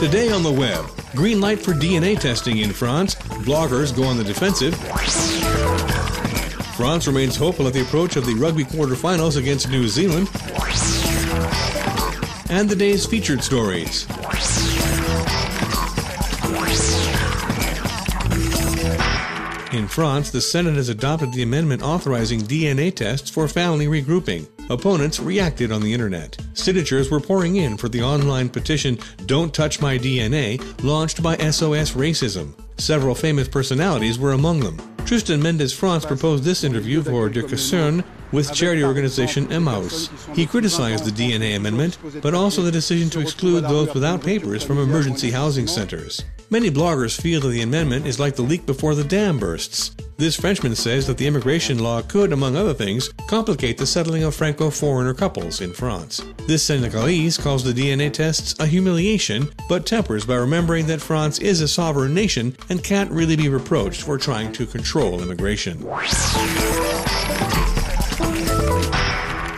Today on the web, green light for DNA testing in France, bloggers go on the defensive, France remains hopeful at the approach of the rugby quarterfinals against New Zealand, and the day's featured stories. In France, the Senate has adopted the amendment authorizing DNA tests for family regrouping. Opponents reacted on the internet. Signatures were pouring in for the online petition Don't Touch My DNA, launched by SOS Racism. Several famous personalities were among them. Tristan Mendes-France proposed this interview for De Concern with charity organization Emmaus. He criticized the DNA amendment, but also the decision to exclude those without papers from emergency housing centers. Many bloggers feel that the amendment is like the leak before the dam bursts. This Frenchman says that the immigration law could, among other things, complicate the settling of Franco-foreigner couples in France. This Senegalese calls the DNA tests a humiliation, but tempers by remembering that France is a sovereign nation and can't really be reproached for trying to control immigration.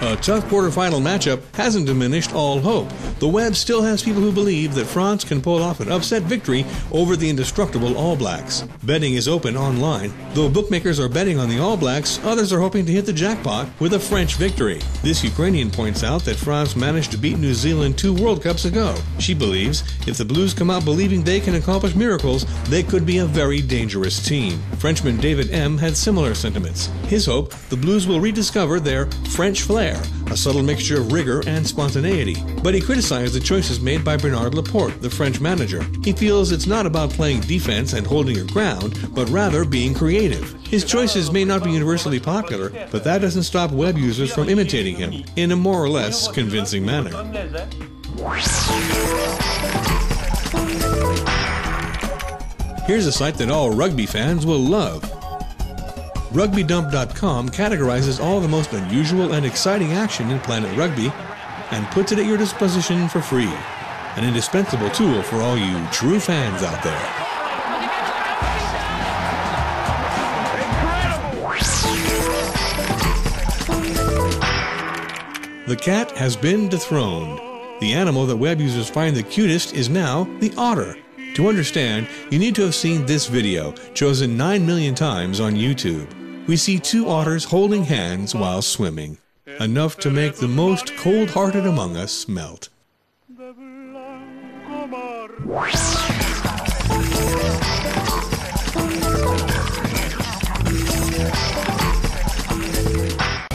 A tough quarterfinal matchup hasn't diminished all hope. The web still has people who believe that France can pull off an upset victory over the indestructible All Blacks. Betting is open online. Though bookmakers are betting on the All Blacks, others are hoping to hit the jackpot with a French victory. This Ukrainian points out that France managed to beat New Zealand 2 World Cups ago. She believes if the Blues come out believing they can accomplish miracles, they could be a very dangerous team. Frenchman David M. had similar sentiments. His hope, the Blues will rediscover their French flair, a subtle mixture of rigor and spontaneity. But he criticized the choices made by Bernard Laporte, the French manager. He feels it's not about playing defense and holding your ground, but rather being creative. His choices may not be universally popular, but that doesn't stop web users from imitating him in a more or less convincing manner. Here's a site that all rugby fans will love. RugbyDump.com categorizes all the most unusual and exciting action in Planet Rugby and puts it at your disposition for free. An indispensable tool for all you true fans out there. The cat has been dethroned. The animal that web users find the cutest is now the otter. To understand, you need to have seen this video, chosen 9 million times on YouTube. We see 2 otters holding hands while swimming, enough to make the most cold-hearted among us melt.